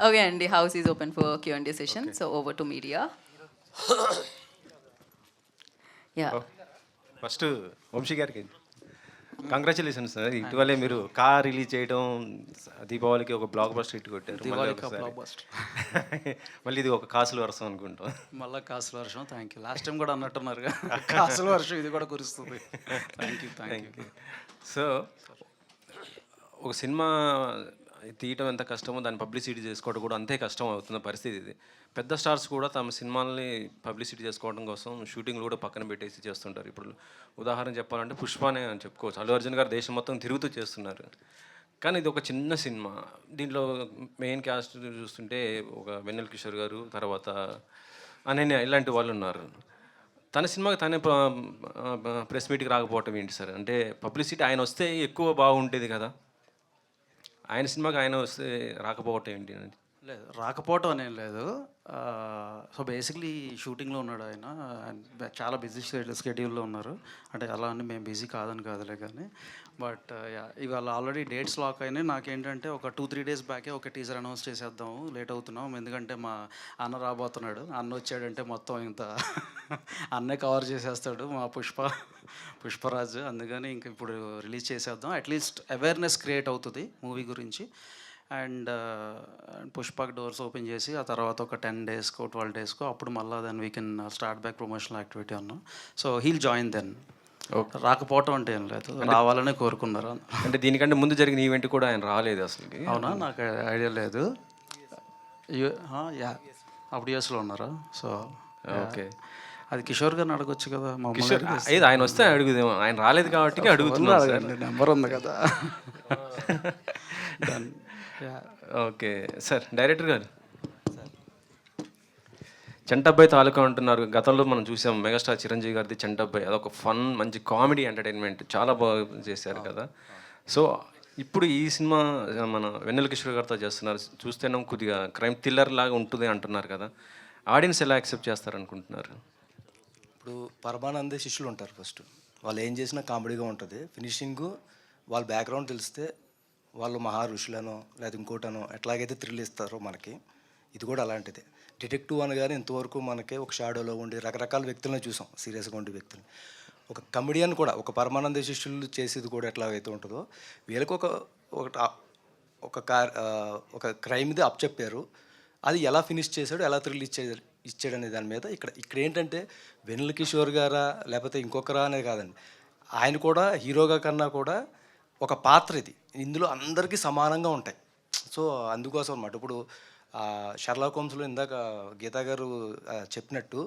Okay, and the house is open for Q&A session. Okay. So over to media. Yeah. First Vamsi గారికి congratulations sir. ఇటీవలే మీరు car release చేయడం, దీపావళికి ఒక block buster hit కొట్టారు. మళ్ళీ దివాళికి ఒకసారి బ్లాక్ బస్టర్. మళ్ళీ ఇది ఒక కాసుల వర్షం అనుకుంటాం. మళ్ళీ కాసుల వర్షం. Thank you. లాస్ట్ టైం కూడా అన్నట్టున్నారుగా కాసుల వర్షం ఇది కూడా కురుస్తుంది. Thank you. సో ఒక సినిమా తీయటం ఎంత కష్టమో దాన్ని పబ్లిసిటీ చేసుకోవడం కూడా అంతే కష్టం అవుతున్న పరిస్థితి ఇది. పెద్ద స్టార్స్ కూడా తమ సినిమాల్ని పబ్లిసిటీ చేసుకోవడం కోసం షూటింగ్లు కూడా పక్కన పెట్టేసి చేస్తుంటారు. ఇప్పుడు ఉదాహరణ చెప్పాలంటే పుష్పనే అని చెప్పుకోవచ్చు. అల్లు అర్జున్ గారు దేశం మొత్తం తిరుగుతూ చేస్తున్నారు. కానీ ఇది ఒక చిన్న సినిమా. దీంట్లో మెయిన్ క్యాస్ట్ చూస్తుంటే ఒక వెన్నెల కిషోర్ గారు, తర్వాత అనన్య, ఇలాంటి వాళ్ళు ఉన్నారు. తన సినిమాకి తనే ప్రెస్ మీట్కి రాకపోవటం ఏంటి సార్? అంటే పబ్లిసిటీ ఆయన వస్తే ఎక్కువ బాగుండేది కదా, ఆయన సినిమాకి ఆయన వస్తే రాకపోవటం ఏంటి అని. లేదు, రాకపోవటం అనేం లేదు. సో బేసిక్లీ షూటింగ్లో ఉన్నాడు ఆయన. చాలా బిజీ స్కెడ్యూల్లో ఉన్నారు. అంటే అలా అని మేము బిజీ కాదులే కానీ. బట్ ఇవాళ ఆల్రెడీ డేట్స్ లాక్ అయినాయి. నాకేంటంటే ఒక 2-3 డేస్ బ్యాకే ఒక టీజర్ అనౌన్స్ చేసేద్దాము, లేట్ అవుతున్నాం, ఎందుకంటే మా అన్న రాబోతున్నాడు. అన్న వచ్చాడంటే మొత్తం ఇంత అన్నే కవర్ చేసేస్తాడు మా పుష్పరాజ్. అందుకని ఇంక ఇప్పుడు రిలీజ్ చేసేద్దాం, అట్లీస్ట్ అవేర్నెస్ క్రియేట్ అవుతుంది మూవీ గురించి. అండ్ పుష్పక్ డోర్స్ ఓపెన్ చేసి ఆ తర్వాత ఒక 10 డేస్కో 12 డేస్కో అప్పుడు మళ్ళీ then we can start back promotional activity అన్నాం. So he'll join then. రాకపోవటం అంటే ఏం లేదు, రావాలనే కోరుకున్నారు. అంటే దీనికంటే ముందు జరిగిన ఈవెంట్ కూడా ఆయన రాలేదు అసలు. అవునా? నాకు ఐడియా లేదు. యా, అప్పుడు యూఎస్లో ఉన్నారా? సో ఓకే, అది కిషోర్ గారిని అడగొచ్చు కదా. కిషోర్ ఏది ఆయన వస్తే అడుగుదేమో, ఆయన రాలేదు కాబట్టి అడుగుతున్నాడు. నెంబర్ ఉంది కదా. ఓకే సార్, డైరెక్టర్ గారు చంటబ్బాయి తాలూకా అంటున్నారు. గతంలో మనం చూసాం మెగాస్టార్ చిరంజీవి గారిది చంటబ్బాయి. అదొక ఫన్, మంచి కామెడీ ఎంటర్టైన్మెంట్, చాలా బాగా చేశారు కదా. సో ఇప్పుడు ఈ సినిమా మన వెన్నెల కిషోర్ గారితో చేస్తున్నారు. చూస్తేనే కొద్దిగా క్రైమ్ థ్రిల్లర్ లాగా ఉంటుంది అంటున్నారు కదా. ఆడియన్స్ ఎలా యాక్సెప్ట్ చేస్తారనుకుంటున్నారు? ఇప్పుడు పరమానందే శిష్యులు ఉంటారు. ఫస్ట్ వాళ్ళు ఏం చేసినా కామెడీగా ఉంటుంది. ఫినిషింగ్ వాళ్ళ బ్యాక్గ్రౌండ్ తెలిస్తే వాళ్ళు మహా ఋషులనో లేదా ఇంకోటనో ఎట్లాగైతే థ్రిల్ ఇస్తారో మనకి ఇది కూడా అలాంటిదే. డిటెక్టివ్ అనగానే ఇంతవరకు మనకి ఒక షాడోలో ఉండి రకరకాల వ్యక్తులను చూసాం, సీరియస్గా ఉండే వ్యక్తులు. ఒక కమెడియన్ కూడా, ఒక పరమానంద శిష్యులు చేసేది కూడా ఎట్లాగైతే ఉంటుందో వీళ్ళకి ఒక క్రైమ్ది అప్ చెప్పారు. అది ఎలా ఫినిష్ చేశాడు, ఎలా థ్రిల్ ఇచ్చాడు అనే దాని మీద ఇక్కడ ఏంటంటే వెన్నెల కిషోర్ గారా లేకపోతే ఇంకొకరా అనేది కాదండి. ఆయన కూడా హీరోగా కన్నా కూడా ఒక పాత్ర ఇది. ఇందులో అందరికీ సమానంగా ఉంటాయి. సో అందుకోసం అన్నమాట. ఇప్పుడు షెర్లాక్ హోమ్స్లో ఇందాక గీతా గారు చెప్పినట్టు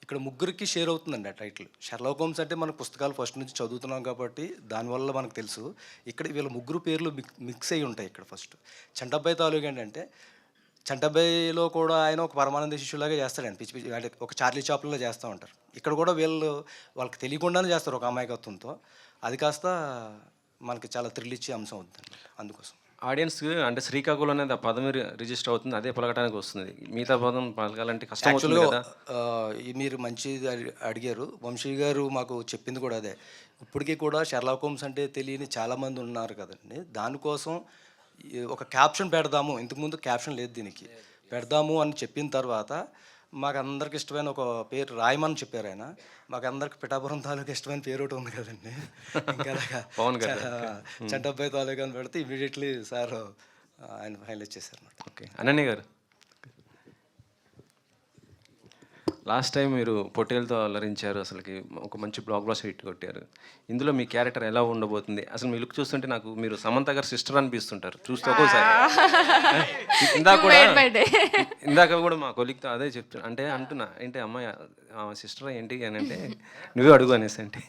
ఇక్కడ ముగ్గురికి షేర్ అవుతుందండి ఆ టైటిల్. షెర్లాక్ హోమ్స్ అంటే మన పుస్తకాలు ఫస్ట్ నుంచి చదువుతున్నాం కాబట్టి దానివల్ల మనకు తెలుసు. ఇక్కడ వీళ్ళ ముగ్గురు పేర్లు మిక్స్ అయ్యి ఉంటాయి ఇక్కడ. ఫస్ట్ చంటబ్బాయి తాలూకా ఏంటంటే చంటబ్బాయిలో కూడా ఆయన ఒక పరమానంద శిష్యులాగా చేస్తాడండి. పిచ్చి పిచ్చి అంటే ఒక చార్లీ చాప్లలో చేస్తూ ఉంటారు. ఇక్కడ కూడా వాళ్ళకి తెలియకుండానే చేస్తారు ఒక అమాయకత్వంతో. అది కాస్త మనకి చాలా థ్రిల్ ఇచ్చే అంశం అవుతుంది. అందుకోసం ఆడియన్స్ అంటే శ్రీకాకుళం అనేది ఆ పదం రిజిస్టర్ అవుతుంది, అదే పలకటానికి వస్తుంది. మిగతా పదం పలకాలంటే కష్టం అవుతుంది కదా. మీరు మంచిది అడిగారు. వంశీ గారు మాకు చెప్పింది కూడా అదే. ఇప్పటికీ కూడా షెర్లాక్ హోమ్స్ అంటే తెలియని చాలామంది ఉన్నారు కదండి. దానికోసం ఒక క్యాప్షన్ పెడదాము, ఇంతకుముందు క్యాప్షన్ లేదు దీనికి, పెడదాము అని చెప్పిన తర్వాత మాకు అందరికి ఇష్టమైన ఒక పేరు రాయమని చెప్పారు ఆయన. మాకు అందరికి పిఠాపురం తాలూకా ఇష్టమైన పేరు ఒకటి ఉంది కదండి. ఇంకా పవన్ గారు చంటబ్బాయి తాలూకా అని పెడితే ఇమీడియట్లీ సార్ ఆయన హైలైట్ చేశారు అన్నమాట. ఓకే, అనన్య గారు, లాస్ట్ టైం మీరు పొట్టేలతో అలరించారు, అసలుకి ఒక మంచి బ్లాక్ బస్టర్ హిట్ కొట్టారు. ఇందులో మీ క్యారెక్టర్ ఎలా ఉండబోతుంది? అసలు మీ లుక్ చూస్తుంటే నాకు మీరు సమంత గారు సిస్టర్ అనిపిస్తుంటారు చూస్తే ఒక్కోసారి. ఇందాక కూడా మా కొలిక్తో అదే చెప్తున్నా, అంటే అంటున్నా ఏంటి అమ్మాయి సిస్టర్ ఏంటి అని అంటే నువ్వే అడుగు అనేసి. అంటే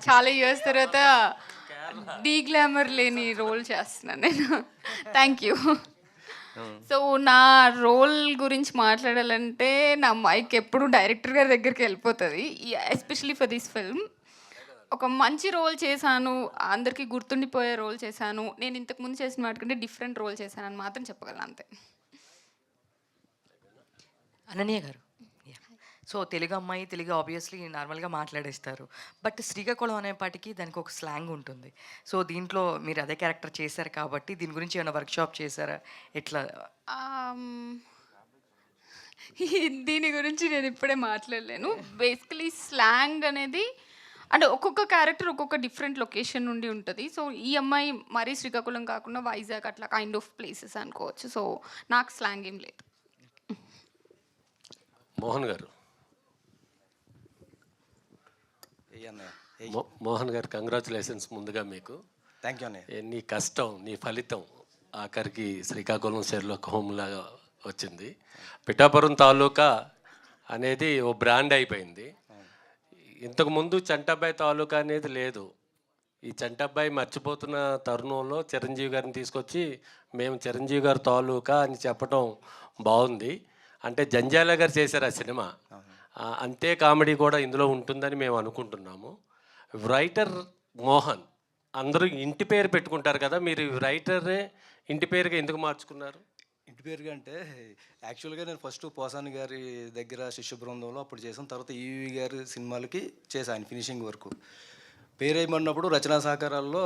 చాలా ఇయర్స్ తర్వాత డీ గ్లామర్ లేని రోల్ చేస్తున్నాను నేను. Thank you. సో నా రోల్ గురించి మాట్లాడాలంటే నా మైక్ ఎప్పుడు డైరెక్టర్ గారి దగ్గరికి వెళ్ళిపోతుంది. ఎస్పెషలీ ఫర్ దిస్ ఫిల్మ్ ఒక మంచి రోల్ చేశాను, అందరికీ గుర్తుండిపోయే రోల్ చేశాను. నేను ఇంతకుముందు చేసిన వాటికంటే డిఫరెంట్ రోల్ చేశాను అని మాత్రం చెప్పగలను అంతే. అనన్య గారు, సో తెలుగు అమ్మాయి తెలుగు ఆబ్వియస్లీ నార్మల్గా మాట్లాడేస్తారు. బట్ శ్రీకాకుళం అనేపాటికి దానికి ఒక స్లాంగ్ ఉంటుంది. సో దీంట్లో మీరు అదే క్యారెక్టర్ చేశారు కాబట్టి దీని గురించి ఏమైనా వర్క్షాప్ చేశారా? ఎట్లా? దీని గురించి నేను ఇప్పుడే మాట్లాడలేను. బేసికలీ స్లాంగ్ అనేది అంటే ఒక్కొక్క క్యారెక్టర్ ఒక్కొక్క డిఫరెంట్ లొకేషన్ నుండి ఉంటుంది. సో ఈ అమ్మాయి మరీ శ్రీకాకుళం కాకుండా వైజాగ్ అట్లా కైండ్ ఆఫ్ ప్లేసెస్ అనుకోవచ్చు. సో నాకు స్లాంగ్ ఏం లేదు. మోహన్ గారు, మోహన్ గారు కంగ్రాచులేషన్స్ ముందుగా మీకు. థ్యాంక్ యూ అన్నయ్య. నీ కష్టం, నీ ఫలితం ఆఖరికి శ్రీకాకుళం షెర్లాక్ హోమ్లాగా వచ్చింది. పిఠాపురం తాలూకా అనేది ఓ బ్రాండ్ అయిపోయింది. ఇంతకుముందు చంటబ్బాయి తాలూకా అనేది లేదు. ఈ చంటబ్బాయి మర్చిపోతున్న తరుణంలో చిరంజీవి గారిని తీసుకొచ్చి మేము చిరంజీవి గారి తాలూకా అని చెప్పడం బాగుంది. అంటే జంజాల గారు చేశారు ఆ సినిమా, అంతే కామెడీ కూడా ఇందులో ఉంటుందని మేము అనుకుంటున్నాము. రైటర్ మోహన్, అందరూ ఇంటి పేరు పెట్టుకుంటారు కదా, మీరు రైటరే ఇంటి పేరుగా ఎందుకు మార్చుకున్నారు? ఇంటి పేరుగా అంటే యాక్చువల్గా నేను ఫస్ట్ పోసాని గారి దగ్గర శిష్య బృందంలో అప్పుడు చేసాను. తర్వాత ఈవి గారి సినిమాలకి చేశాను ఆయన ఫినిషింగ్ వరకు. పేరు వేయమన్నప్పుడు రచనా సహకారాల్లో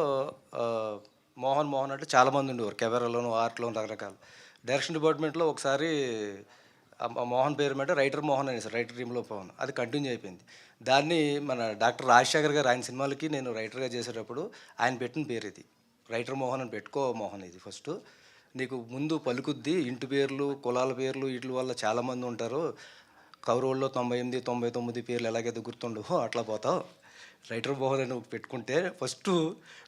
మోహన్ మోహన్ అంటే చాలామంది ఉండేవారు, కెమెరాలోను ఆర్ట్లోను రకరకాలు. డైరెక్షన్ డిపార్ట్మెంట్లో ఒకసారి మోహన్ పేరు మీద రైటర్ మోహన్ అనేసి రైటర్ టీంలో పోను, అది కంటిన్యూ అయిపోయింది. దాన్ని మన డాక్టర్ రాజశేఖర్ గారు ఆయన సినిమాలకి నేను రైటర్గా చేసేటప్పుడు ఆయన పెట్టిన పేరు ఇది, రైటర్ మోహన్ అని పెట్టుకో మోహన్, ఇది ఫస్ట్ నీకు ముందు పలుకుద్ది, ఇంటి పేర్లు కులాల పేర్లు వీటి వల్ల చాలామంది ఉంటారు, కౌరవుల్లో 98 99 పేర్లు ఎలాగైతే గుర్తుండవో అట్లా పోతావు, రైటర్ మోహన్ అని నువ్వు పెట్టుకుంటే ఫస్ట్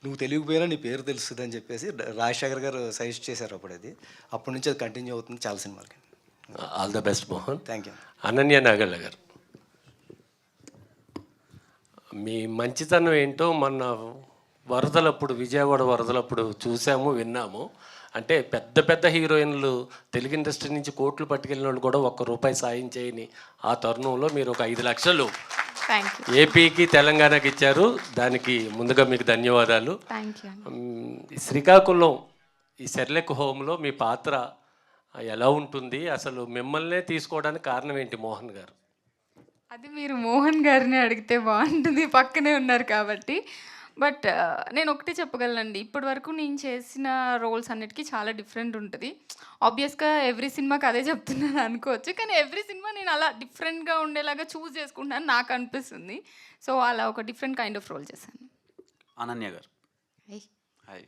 నువ్వు తెలియకపోయినా నీ పేరు తెలుస్తుంది అని చెప్పేసి రాజశేఖర్ గారు సజెస్ట్ చేశారు అప్పుడు. అది అప్పటి నుంచి అది కంటిన్యూ అవుతుంది చాలా సినిమాలకి. All the best Mohan. Thank you. Ananya Nagalla గారు, మీ మంచితనం ఏంటో మొన్న వరదలప్పుడు, విజయవాడ వరదలప్పుడు చూసాము, విన్నాము. అంటే పెద్ద పెద్ద హీరోయిన్లు తెలుగు ఇండస్ట్రీ నుంచి కోట్లు పట్టుకెళ్ళిన వాళ్ళు కూడా ₹1 సాయం చేయని ఆ తరుణంలో మీరు ఒక 5 లక్షలు ఏపీకి తెలంగాణకి ఇచ్చారు. దానికి ముందుగా మీకు ధన్యవాదాలు. శ్రీకాకుళం ఈ షెర్లాక్ హోమ్లో మీ పాత్ర ఎలా ఉంటుంది? అసలు మిమ్మల్నే తీసుకోవడానికి కారణం ఏంటి మోహన్ గారు? అది మీరు మోహన్ గారిని అడిగితే బాగుంటుంది, పక్కనే ఉన్నారు కాబట్టి. బట్ నేను ఒకటి చెప్పగలనండి, ఇప్పటి వరకు నేను చేసిన రోల్స్ అన్నిటికీ చాలా డిఫరెంట్ ఉంటుంది. ఆబ్వియస్గా ఎవ్రీ సినిమాకి అదే చెప్తున్నాను అనుకోవచ్చు, కానీ ఎవ్రీ సినిమా నేను అలా డిఫరెంట్గా ఉండేలాగా చూస్ చేసుకుంటాను నాకు అనిపిస్తుంది. సో అలా ఒక డిఫరెంట్ కైండ్ ఆఫ్ రోల్ చేశాను. అనన్య గారు, హాయ్.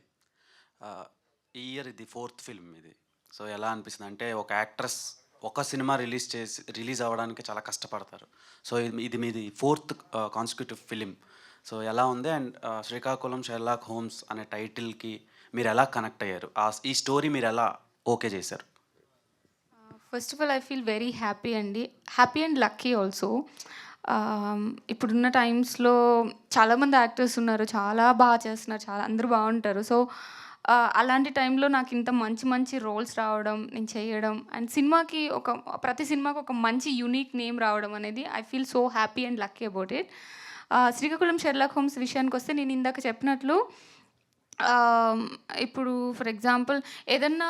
ఈ ఇయర్ ఇది 4th ఫిల్మ్ ఇది. సో ఎలా అనిపిస్తుంది అంటే ఒక యాక్ట్రెస్ ఒక సినిమా రిలీజ్ అవ్వడానికి చాలా కష్టపడతారు. సో ఇది మీది 4th కాన్సిక్యూటివ్ ఫిలిం. సో ఎలా ఉంది? అండ్ శ్రీకాకుళం షెర్లాక్ హోమ్స్ అనే టైటిల్కి మీరు ఎలా కనెక్ట్ అయ్యారు? ఈ స్టోరీ మీరు ఎలా ఓకే చేశారు? First of all I feel very happy అండి, హ్యాపీ అండ్ లక్కీ ఆల్సో. ఇప్పుడున్న టైమ్స్లో చాలామంది యాక్టర్స్ ఉన్నారు, చాలా బాగా చేస్తున్నారు, చాలా అందరూ బాగుంటారు. సో అలాంటి టైంలో నాకు ఇంత మంచి మంచి రోల్స్ రావడం, నేను చేయడం, అండ్ సినిమాకి ప్రతి సినిమాకి ఒక మంచి యూనిక్ నేమ్ రావడం అనేది I feel so happy and lucky about it. Srikakulam Sherlock homes విషయానికి వస్తే నేను ఇందాక చెప్పినట్లు ఇప్పుడు ఫర్ ఎగ్జాంపుల్ ఏదన్నా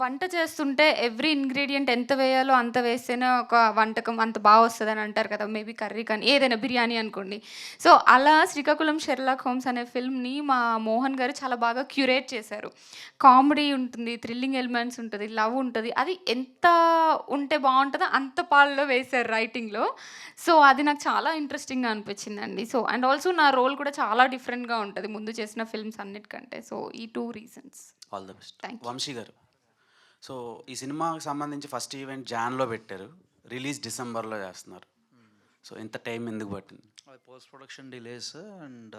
వంట చేస్తుంటే ఎవ్రీ ఇంగ్రీడియంట్ ఎంత వేయాలో అంత వేస్తేనే ఒక వంటకం అంత బాగా వస్తుందని అంటారు కదా, మేబీ కర్రీ కానీ ఏదైనా బిర్యానీ అనుకోండి. సో అలా శ్రీకాకుళం షెర్లాక్ హోమ్స్ అనే ఫిల్మ్ని మా మోహన్ గారు చాలా బాగా క్యూరేట్ చేశారు. కామెడీ ఉంటుంది, థ్రిల్లింగ్ ఎలిమెంట్స్ ఉంటుంది, లవ్ ఉంటుంది, అది ఎంత ఉంటే బాగుంటుందో అంత పాలలో వేశారు రైటింగ్లో. సో అది నాకు చాలా ఇంట్రెస్టింగ్గా అనిపించిందండి. సో అండ్ ఆల్సో నా రోల్ కూడా చాలా డిఫరెంట్గా ఉంటుంది ముందు చేసిన ఫిల్మ్స్ అన్నిటికంటే. సో ఈ 2 reasons. All the best. Vamsi గారు, సో ఈ సినిమాకి సంబంధించి ఫస్ట్ ఈవెంట్ జాన్లో పెట్టారు, రిలీజ్ డిసెంబర్లో చేస్తున్నారు. సో ఇంత టైం ఎందుకు పట్టింది? Post production delays and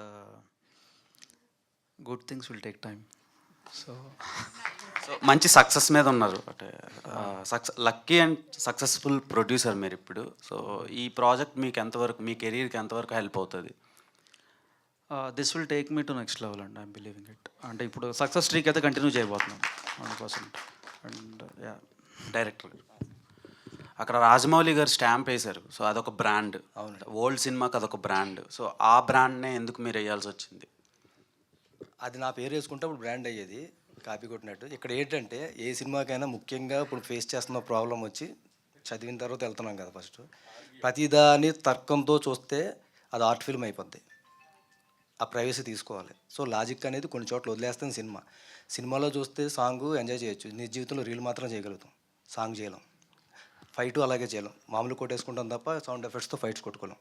good things will take time. So మంచి సక్సెస్ మీద ఉన్నారు, అంటే లక్కీ అండ్ సక్సెస్ఫుల్ ప్రొడ్యూసర్ మీరు ఇప్పుడు. సో ఈ ప్రాజెక్ట్ మీకు ఎంతవరకు, మీ కెరీర్కి ఎంతవరకు హెల్ప్ అవుతుంది? This will take me to next level and I'm believing it. అంటే ఇప్పుడు సక్సెస్ స్ట్రీక్ అయితే కంటిన్యూ చేయబోతున్నాం 100%. అండ్ యా, డైరెక్టర్ గారు, అక్కడ రాజమౌళి గారు స్టాంప్ వేశారు. సో అదొక బ్రాండ్, ఓల్డ్ సినిమాకి అదొక బ్రాండ్. సో ఆ బ్రాండ్నే ఎందుకు మీరు వేయాల్సి వచ్చింది? అది నా పేరు వేసుకుంటే అప్పుడు బ్రాండ్ అయ్యేది, కాపీ కొట్టినట్టు. ఇక్కడ ఏంటంటే ఏ సినిమాకైనా ముఖ్యంగా ఇప్పుడు ఫేస్ చేస్తున్న ప్రాబ్లం వచ్చి చదివిన తర్వాత వెళ్తున్నాం కదా ఫస్ట్. ప్రతిదాని తర్కంతో చూస్తే అది ఆర్ట్ ఫిల్మ్ అయిపోద్ది. ఆ ప్రైవసీ తీసుకోవాలి. సో లాజిక్ అనేది కొన్ని చోట్ల వదిలేస్తుంది సినిమా. సినిమాలో చూస్తే సాంగ్ ఎంజాయ్ చేయొచ్చు, నిజ జీవితంలో రీల్ మాత్రం చేయగలుగుతాం, సాంగ్ చేయలేం. ఫైటు అలాగే చేయలేం, మామూలు కొట్టేసుకుంటాం తప్ప సౌండ్ ఎఫెక్ట్స్తో ఫైట్స్ కొట్టుకోలేం.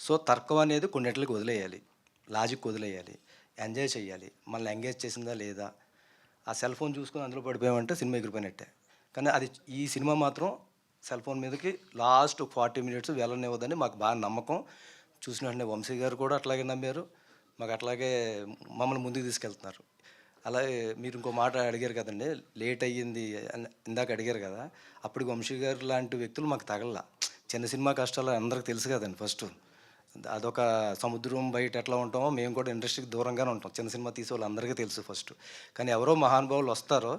సో తర్కం అనేది కొన్నింటికి వదిలేయాలి, లాజిక్ వదిలేయాలి, ఎంజాయ్ చేయాలి. మనల్ని ఎంగేజ్ చేసిందా లేదా, ఆ సెల్ ఫోన్ చూసుకొని అందులో పడిపోయామంటే సినిమా ఎగిరిపోయినట్టే. కానీ అది ఈ సినిమా మాత్రం సెల్ ఫోన్ మీదకి లాస్ట్ 40 minutes వెళ్ళనివ్వదని మాకు బాగా నమ్మకం. చూసిన వెంటనే వంశీ గారు కూడా అట్లాగే నమ్మారు, మాకు అట్లాగే మమ్మల్ని ముందుకు తీసుకెళ్తున్నారు. అలాగే మీరు ఇంకో మాట అడిగారు కదండి, లేట్ అయ్యింది అని ఇందాక అడిగారు కదా, అప్పటికి వంశీ గారు లాంటి వ్యక్తులు మాకు తగల. చిన్న సినిమా కష్టాలు అందరికి తెలుసు కదండి. ఫస్ట్ అదొక సముద్రం బయట ఎట్లా ఉంటామో మేము కూడా ఇండస్ట్రీకి దూరంగానే ఉంటాం, చిన్న సినిమా తీసే వాళ్ళు అందరికీ తెలుసు ఫస్ట్. కానీ ఎవరో మహానుభావులు వస్తారో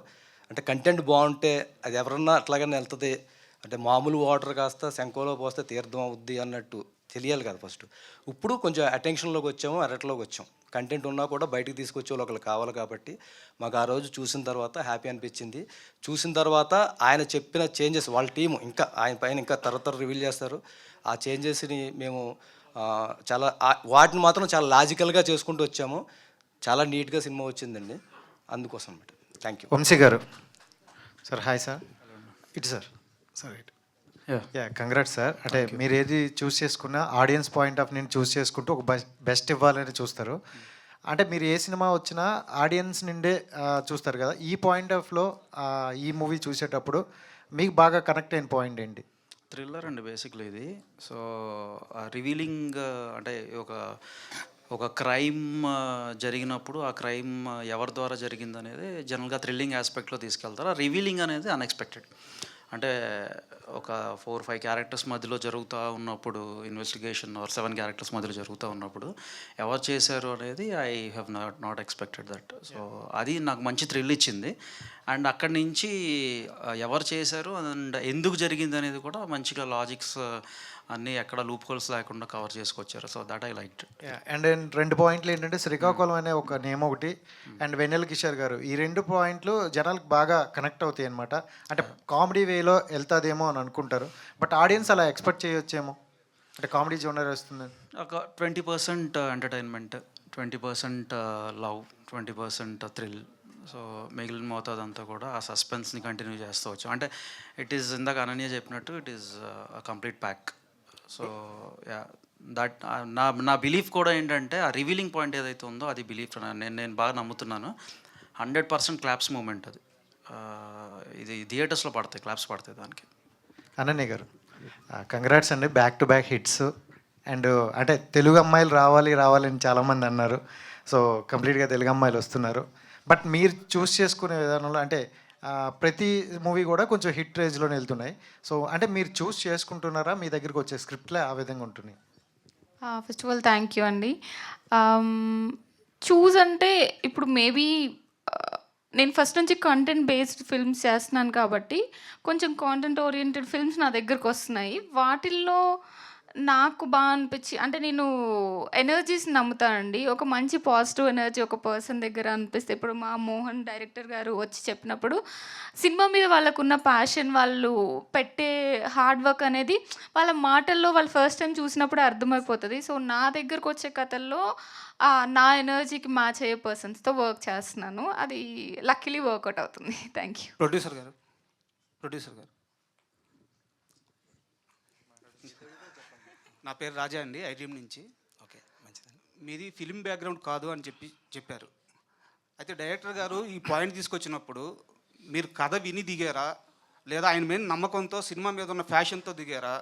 అంటే కంటెంట్ బాగుంటే అది ఎవరన్నా అట్లాగనే వెళ్తుంది. అంటే మామూలు వాటర్ కాస్త శంఖంలో పోస్తే తీర్థం అవుద్ది అన్నట్టు తెలియాలి కదా ఫస్ట్. ఇప్పుడు కొంచెం అటెన్షన్లోకి వచ్చాము, అరట్లోకి వచ్చాం. కంటెంట్ ఉన్నా కూడా బయటికి తీసుకొచ్చే వాళ్ళు ఒకళ్ళు కావాలి కాబట్టి మాకు ఆ రోజు చూసిన తర్వాత హ్యాపీ అనిపించింది. చూసిన తర్వాత ఆయన చెప్పిన చేంజెస్ వాళ్ళ టీము ఇంకా ఆయన పైన ఇంకా తర్వాత రివీల్ చేస్తారు. ఆ చేంజెస్ని మేము చాలా వాటిని మాత్రం చాలా లాజికల్గా చేసుకుంటూ వచ్చాము. చాలా నీట్గా సినిమా వచ్చిందండి, అందుకోసం అన్నమాట. Thank you. వంశీ గారు సార్. Hi sir. ఇటు సార్. సార్ ఇటు. Yeah congrats sir. అంటే మీరు ఏది చూస్ చేసుకున్నా ఆడియన్స్ పాయింట్ ఆఫ్ నేను చూస్ చేసుకుంటూ ఒక బెస్ట్ ఇవ్వాలని చూస్తారు. అంటే మీరు ఏ సినిమా వచ్చినా ఆడియన్స్ నుండే చూస్తారు కదా. ఈ పాయింట్ ఆఫ్లో ఈ మూవీ చూసేటప్పుడు మీకు బాగా కనెక్ట్ అయిన పాయింట్ ఏంటి? థ్రిల్లర్ అండి బేసిక్లీ ఇది. సో రివీలింగ్ అంటే ఒక క్రైమ్ జరిగినప్పుడు ఆ క్రైమ్ ఎవరి ద్వారా జరిగింది అనేది జనరల్గా థ్రిల్లింగ్ ఆస్పెక్ట్లో తీసుకెళ్తారు. ఆ రివీలింగ్ అనేది అన్ఎక్స్పెక్టెడ్. అంటే ఒక 4-5 క్యారెక్టర్స్ మధ్యలో జరుగుతూ ఉన్నప్పుడు ఇన్వెస్టిగేషన్ ఆర్ 7 క్యారెక్టర్స్ మధ్యలో జరుగుతూ ఉన్నప్పుడు ఎవరు చేశారు అనేది I have not expected that. So అది నాకు మంచి థ్రిల్ ఇచ్చింది. అండ్ అక్కడి నుంచి ఎవరు చేశారు అండ్ ఎందుకు జరిగింది అనేది కూడా మంచిగా లాజిక్స్ అన్నీ ఎక్కడ లూప్ హోల్స్ లేకుండా కవర్ చేసుకొచ్చారు. So that I like. And 2 పాయింట్లు ఏంటంటే శ్రీకాకుళం అనే ఒక నేమ్ ఒకటి అండ్ వెన్నెల కిషోర్ గారు, ఈ 2 పాయింట్లు జనాలకు బాగా కనెక్ట్ అవుతాయి అనమాట. అంటే కామెడీ వేలో వెళ్తుందేమో అని అనుకుంటారు, బట్ ఆడియన్స్ అలా ఎక్స్పెక్ట్ చేయొచ్చేమో, అంటే కామెడీ జోనర్ వస్తుంది. ఒక 20% ఎంటర్టైన్మెంట్, 20% లవ్, 20% థ్రిల్. సో మిగిలిన మోతాదంతా కూడా ఆ సస్పెన్స్ని కంటిన్యూ చేస్తూ వచ్చాం. అంటే ఇట్ ఈస్ ఇందాక అనన్య చెప్పినట్టు it is complete pack. So yeah that నా బిలీఫ్ కూడా ఏంటంటే ఆ రివీలింగ్ పాయింట్ ఏదైతే ఉందో అది బిలీఫ్ నేను బాగా నమ్ముతున్నాను. 100% క్లాప్స్ మూమెంట్ అది. ఇది థియేటర్స్లో పడతాయి, క్లాప్స్ పడతాయి దానికి. అనన్య గారు కంగ్రాట్స్ అండి, back to back hits. And అంటే తెలుగు అమ్మాయిలు రావాలి అని చాలామంది అన్నారు. సో కంప్లీట్గా తెలుగు అమ్మాయిలు వస్తున్నారు. బట్ మీరు చూస్ చేసుకునే విధానంలో అంటే ప్రతి మూవీ కూడా కొంచెం హిట్ రేంజ్లోనే వెళ్తున్నాయి. సో అంటే మీరు చూస్ చేసుకుంటున్నారా, మీ దగ్గరికి వచ్చే స్క్రిప్ట్లే ఆ విధంగా ఉంటున్నాయి? First of all thank you అండి. చూస్ అంటే ఇప్పుడు మేబీ నేను ఫస్ట్ నుంచి కంటెంట్ బేస్డ్ ఫిల్మ్స్ చేస్తున్నాను కాబట్టి కొంచెం కాంటెంట్ ఓరియంటెడ్ ఫిల్మ్స్ నా దగ్గరకు వస్తున్నాయి. వాటిల్లో నాకు బాగా అనిపించి అంటే నేను ఎనర్జీస్ నమ్ముతానండి. ఒక మంచి పాజిటివ్ ఎనర్జీ ఒక పర్సన్ దగ్గర అనిపిస్తే, ఇప్పుడు మా మోహన్ డైరెక్టర్ గారు వచ్చి చెప్పినప్పుడు సినిమా మీద వాళ్ళకున్న ప్యాషన్, వాళ్ళు పెట్టే హార్డ్ వర్క్ అనేది వాళ్ళ మాటల్లో వాళ్ళు ఫస్ట్ టైం చూసినప్పుడు అర్థమైపోతుంది. సో నా దగ్గరకు వచ్చే కథల్లో నా ఎనర్జీకి మ్యాచ్ అయ్యే పర్సన్స్తో వర్క్ చేస్తున్నాను. అది లక్కీలీ వర్కౌట్ అవుతుంది. Thank you. ప్రొడ్యూసర్ గారు నా పేరు రాజా అండి, ఐడ్రీమ్ నుంచి. ఓకే, మంచిదండి. మీది ఫిలిం బ్యాక్గ్రౌండ్ కాదు అని చెప్పారు. అయితే డైరెక్టర్ గారు ఈ పాయింట్ తీసుకొచ్చినప్పుడు మీరు కథ విని దిగారా, లేదా ఆయన మీద నమ్మకంతో సినిమా మీద ఉన్న ఫ్యాషన్తో దిగారా?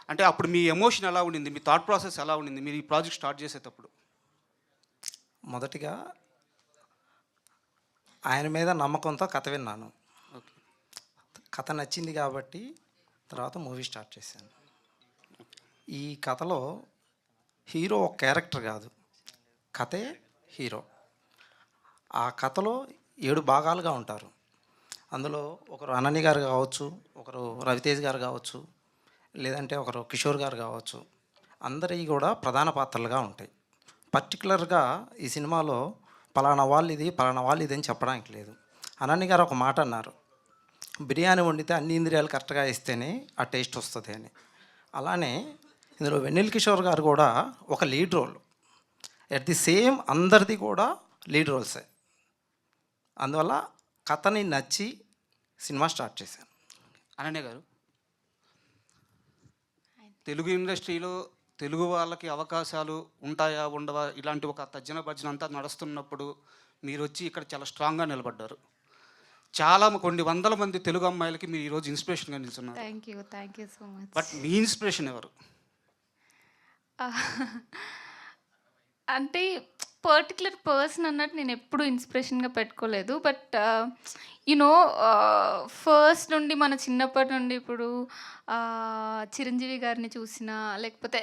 అంటే అప్పుడు మీ ఎమోషన్ ఎలా ఉండింది, మీ థాట్ ప్రాసెస్ ఎలా ఉండింది మీరు ఈ ప్రాజెక్ట్ స్టార్ట్ చేసేటప్పుడు? మొదటిగా ఆయన మీద నమ్మకంతో కథ విన్నాను. ఓకే, కథ నచ్చింది కాబట్టి తర్వాత మూవీ స్టార్ట్ చేశాను. ఈ కథలో హీరో ఒక క్యారెక్టర్ కాదు, కథే హీరో. ఆ కథలో 7 భాగాలుగా ఉంటారు. అందులో ఒకరు అనన్య గారు కావచ్చు, ఒకరు రవితేజ్ గారు కావచ్చు, లేదంటే ఒకరు కిషోర్ గారు కావచ్చు. అందరివి కూడా ప్రధాన పాత్రలుగా ఉంటాయి. పర్టికులర్గా ఈ సినిమాలో పలానా వాళ్ళు ఇది అని చెప్పడానికి లేదు. అనన్య గారు ఒక మాట అన్నారు, బిర్యానీ వండితే అన్ని ఇంద్రియాలు కరెక్ట్గా ఇస్తేనే ఆ టేస్ట్ వస్తుంది అని. అలానే ఇందులో వెన్నెల కిషోర్ గారు కూడా ఒక lead role, at the same అందరిది కూడా లీడ్ రోల్సే. అందువల్ల కథని నచ్చి సినిమా స్టార్ట్ చేశాను. అనన్య గారు, తెలుగు ఇండస్ట్రీలో తెలుగు వాళ్ళకి అవకాశాలు ఉంటాయా ఉండవా ఇలాంటి ఒక తర్జన భర్జన అంతా నడుస్తున్నప్పుడు మీరు వచ్చి ఇక్కడ చాలా స్ట్రాంగ్గా నిలబడ్డారు. చాలా కొన్ని వందల మంది తెలుగు అమ్మాయిలకి మీరు ఈరోజు ఇన్స్పిరేషన్గా నిల్చున్నారు. Thank you so much. But me inspiration ఎవరు? అంటే పర్టికులర్ పర్సన్ అన్నట్టు నేను ఎప్పుడు ఇన్స్పిరేషన్గా పెట్టుకోలేదు. బట్ యునో ఫస్ట్ నుండి మన చిన్నప్పటి నుండి ఇప్పుడు చిరంజీవి గారిని చూసినా, లేకపోతే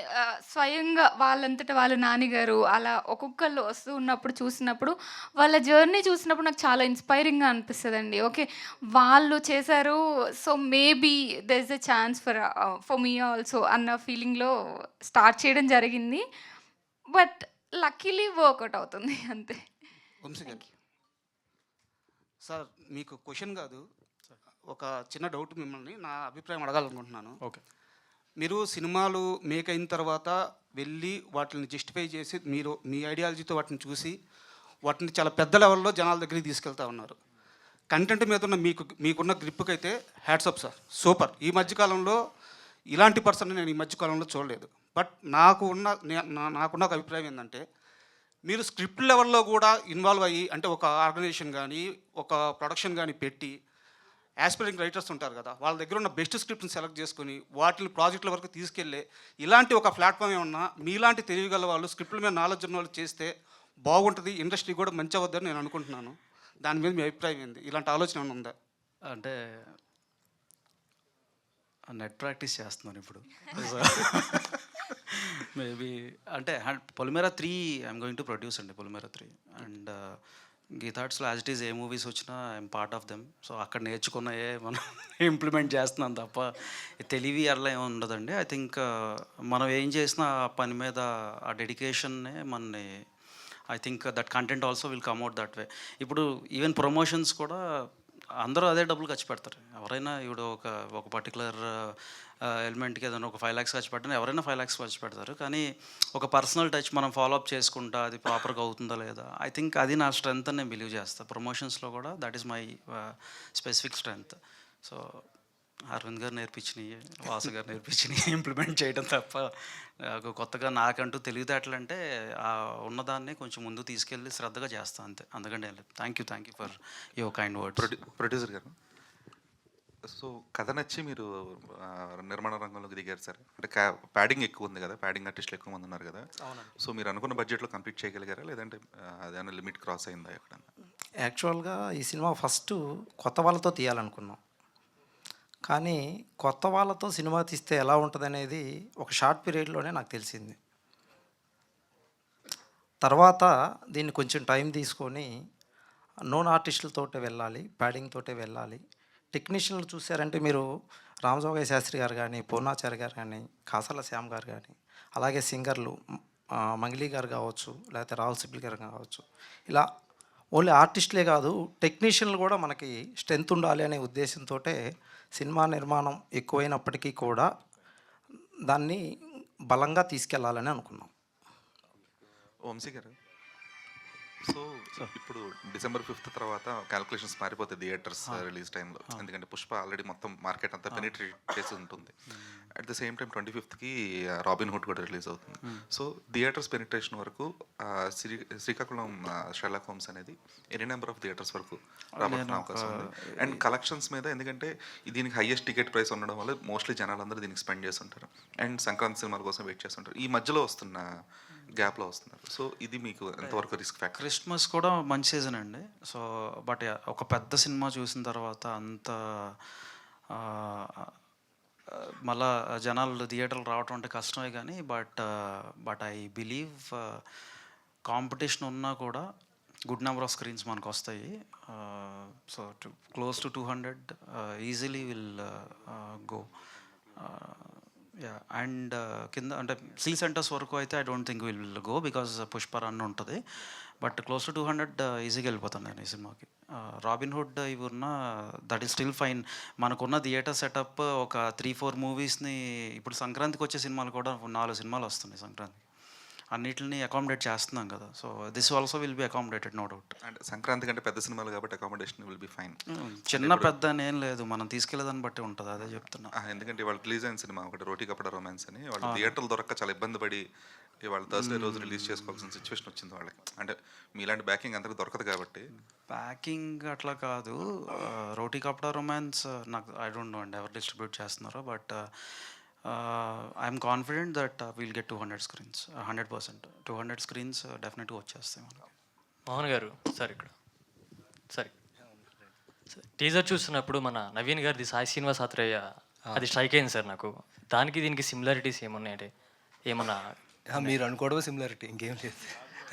స్వయంగా వాళ్ళంతట వాళ్ళ నాన్నగారు అలా ఒక్కొక్కళ్ళు వస్తూ ఉన్నప్పుడు చూసినప్పుడు, వాళ్ళ జర్నీ చూసినప్పుడు నాకు చాలా ఇన్స్పైరింగ్గా అనిపిస్తుందండి. ఓకే, వాళ్ళు చేశారు, so maybe there is a chance for me also అన్న ఫీలింగ్లో స్టార్ట్ చేయడం జరిగింది. బట్ లక్కీలీ వర్కౌట్ అవుతుంది అంతే. వంశీ గారు, సార్ మీకు క్వశ్చన్ కాదు, ఒక చిన్న డౌట్ మిమ్మల్ని నా అభిప్రాయం అడగాలనుకుంటున్నాను. ఓకే. మీరు సినిమాలు మేక్ అయిన తర్వాత వెళ్ళి వాటిని జస్టిఫై చేసి మీరు మీ ఐడియాలజీతో వాటిని చూసి వాటిని చాలా పెద్ద లెవెల్లో జనాల దగ్గరికి తీసుకెళ్తా ఉన్నారు. కంటెంట్ మీద ఉన్న మీకున్న గ్రిప్కి అయితే హ్యాట్సప్ సార్, సూపర్. ఈ మధ్యకాలంలో ఇలాంటి పర్సన్ నేను ఈ మధ్యకాలంలో చూడలేదు. బట్ నాకున్న ఒక అభిప్రాయం ఏంటంటే, మీరు స్క్రిప్ట్ లెవెల్లో కూడా ఇన్వాల్వ్ అయ్యి, అంటే ఒక ఆర్గనైజేషన్ కానీ ఒక ప్రొడక్షన్ కానీ పెట్టి యాస్పిరింగ్ రైటర్స్ ఉంటారు కదా, వాళ్ళ దగ్గర ఉన్న బెస్ట్ స్క్రిప్ట్ని సెలెక్ట్ చేసుకుని వాటిని ప్రాజెక్టుల వరకు తీసుకెళ్ళే ఇలాంటి ఒక ప్లాట్ఫామ్ ఏమన్నా మీలాంటి తెలియగల వాళ్ళు స్క్రిప్ట్ల మీద నాలెడ్జ్ ఉన్న వాళ్ళు చేస్తే బాగుంటుంది, ఇండస్ట్రీ కూడా మంచి అవుద్దని నేను అనుకుంటున్నాను. దాని మీద మీ అభిప్రాయం ఏంది? ఇలాంటి ఆలోచన ఏమైనా ఉందా? అంటే నెట్ ప్రాక్టీస్ చేస్తున్నాను ఇప్పుడు. మేబీ అంటే Polimera 3 I'm going to produce అండి, పొలిమేరా 3. అండ్ గీతార్ట్స్లో as it is a movies వచ్చినా I'm part of them. So అక్కడ నేర్చుకున్నయే మనం ఇంప్లిమెంట్ చేస్తున్నాం తప్ప తెలివి అట్లా ఏమి ఉండదండి. ఐ థింక్ మనం ఏం చేసినా ఆ పని మీద ఆ డెడికేషన్నే మనని, I think that content also will come out that way. ఇప్పుడు ఈవెన్ ప్రమోషన్స్ కూడా అందరూ అదే డబ్బులు ఖర్చు పెడతారు. ఎవరైనా ఇప్పుడు ఒక పర్టికులర్ ఎలిమెంట్కి ఏదైనా ఒక 5 lakhs ఖర్చు పెట్టినా ఎవరైనా 5 lakhs ఖర్చు పెడతారు. కానీ ఒక పర్సనల్ టచ్ మనం ఫాలోఅప్ చేసుకుంటా అది ప్రాపర్గా అవుతుందా లేదా, ఐ థింక్ అది నా స్ట్రెంగ్త్ అని నేను బిలీవ్ చేస్తాను. ప్రమోషన్స్లో కూడా that is my specific strength. So Arvind గారు నేర్పించినవి, వాసు గారు నేర్పించినవి ఇంప్లిమెంట్ చేయడం తప్ప కొత్తగా నాకంటూ తెలివితేటలు అంటే ఉన్నదాన్ని కొంచెం ముందు తీసుకెళ్ళి శ్రద్ధగా చేస్తాను అంతే. అందుకంటే thank you for your kind words. Producer గారు, సో కథ నచ్చి మీరు నిర్మాణ రంగంలోకి దిగారు సార్. అంటే ప్యాడింగ్ ఎక్కువ ఉంది కదా, ప్యాడింగ్ ఆర్టిస్టులు ఎక్కువ మంది ఉన్నారు కదా. సో మీరు అనుకున్న బడ్జెట్లో కంప్లీట్ చేయగలిగారా, లేదంటే అదేమైనా లిమిట్ క్రాస్ అయిందా ఎక్కడన్నా? యాక్చువల్గా ఈ సినిమా ఫస్ట్ కొత్త వాళ్ళతో తీయాలనుకున్నాం. కానీ కొత్త వాళ్ళతో సినిమా తీస్తే ఎలా ఉంటుంది అనేది ఒక షార్ట్ పీరియడ్లోనే నాకు తెలిసింది. తర్వాత దీన్ని కొంచెం టైం తీసుకొని నోన్ ఆర్టిస్టులతోటే వెళ్ళాలి, ప్యాడింగ్ తోటే వెళ్ళాలి. టెక్నీషియన్లు చూసారంటే మీరు రామజోగయ్య శాస్త్రి గారు కానీ, పూర్ణాచారి గారు కానీ, కాసాల శ్యామ్ గారు కానీ, అలాగే సింగర్లు మంగిలి గారు కావచ్చు, లేకపోతే రాహుల్ సిబ్లి గారు కావచ్చు, ఇలా ఓన్లీ ఆర్టిస్టులే కాదు టెక్నీషియన్లు కూడా మనకి స్ట్రెంత్ ఉండాలి అనే ఉద్దేశంతో సినిమా నిర్మాణం ఎక్కువైనప్పటికీ కూడా దాన్ని బలంగా తీసుకెళ్లాలని అనుకున్నాం. వంశీ గారు, సో ఇప్పుడు December 5th తర్వాత క్యాలిక్యులేషన్స్ మారిపోతాయి థియేటర్స్ రిలీజ్ టైంలో. ఎందుకంటే పుష్ప ఆల్రెడీ మొత్తం మార్కెట్ అంతా పెనిట్రేట్ చేసి ఉంటుంది. At the same time 25th robin hood కూడా రిలీజ్ అవుతుంది. సో థియేటర్స్ పెనిట్రేషన్ వరకు శ్రీకాకుళం షెర్లాక్ హోమ్స్ అనేది ఎనీ నెంబర్ ఆఫ్ థియేటర్స్ వరకు రాబోతున్న అవకాశం ఉంది. అండ్ కలెక్షన్స్ మీద, ఎందుకంటే దీనికి హైయెస్ట్ టికెట్ ప్రైస్ ఉండడం వల్ల మోస్ట్లీ జనాలందరూ దీనికి స్పెండ్ చేస్తుంటారు అండ్ సంక్రాంతి సినిమాల కోసం వెయిట్ చేస్తుంటారు. ఈ మధ్యలో వస్తున్న గ్యాప్లో వస్తున్నారు. సో ఇది మీకు ఎంతవరకు రిస్క్ ఫ్యాక్టర్? క్రిస్మస్ కూడా మంచి సీజన్ అండి. సో బట్ ఒక పెద్ద సినిమా చూసిన తర్వాత అంత మళ్ళా జనాలు థియేటర్లు రావటం అంటే కష్టమే. కానీ బట్ ఐ బిలీవ్ కాంపిటీషన్ ఉన్నా కూడా గుడ్ నెంబర్ ఆఫ్ స్క్రీన్స్ మనకు వస్తాయి. So close to 200 easily will go. Yeah and కింద అంటే సి సెంటర్స్ వరకు అయితే I don't think will go because Pushpa run ఉంటుంది. బట్ క్లోజ్ టు 200 ఈజీగా వెళ్ళిపోతాను నేను ఈ సినిమాకి. రాబిన్ హుడ్ ఇవి ఉన్న దట్ ఈస్ స్టిల్ ఫైన్. మనకున్న థియేటర్ సెటప్ ఒక 3-4 మూవీస్ని ఇప్పుడు సంక్రాంతికి వచ్చే సినిమాలు కూడా 4 సినిమాలు వస్తున్నాయి సంక్రాంతికి. అన్నిటిని అకామిడేట్ చేస్తున్నాం కదా. So this also will be accommodated no doubt. అంటే సంక్రాంతి కంటే పెద్ద సినిమాలు కాబట్టి అకామిడేషన్ విల్ బి ఫైన్. చిన్న పెద్ద అని ఏం లేదు, మనం తీసుకెళ్ళేదాన్ని బట్టి ఉంటుంది, అదే చెప్తున్నా. ఎందుకంటే వాళ్ళు రిలీజ్ అయిన సినిమా ఒకటి రోటీ కపడ రొమాన్స్ అని వాళ్ళు థియేటర్లు దొరక్క చాలా ఇబ్బంది పడి వాళ్ళు థర్స్డే రోజు రిలీజ్ చేసుకోవాల్సిన సిచ్యువేషన్ వచ్చింది వాళ్ళకి. అంటే మీలాంటి బ్యాకింగ్ అందరికి దొరకదు కాబట్టి. ప్యాకింగ్ అట్లా కాదు. రోటీ కపడా రొమాన్స్ నాకు ఐ డోంట్ నో అండి ఎవరు డిస్ట్రిబ్యూట్ చేస్తున్నారో. But I'm confident that will get 200 screens. 100% 200 screens డెఫినెట్గా వచ్చేస్తాయి మనకి. మోహన్ గారు సార్ ఇక్కడ సరే టీజర్ చూస్తున్నప్పుడు మన నవీన్ గారిది సాయి శ్రీనివాస్ ఆత్రేయ అది స్ట్రైక్ అయింది సార్ నాకు. దానికి దీనికి సిమిలారిటీస్ ఏమున్నాయంటే ఏమన్నా మీరు అనుకోవడం సిమిలారిటీ, ఇంకేం లేదు.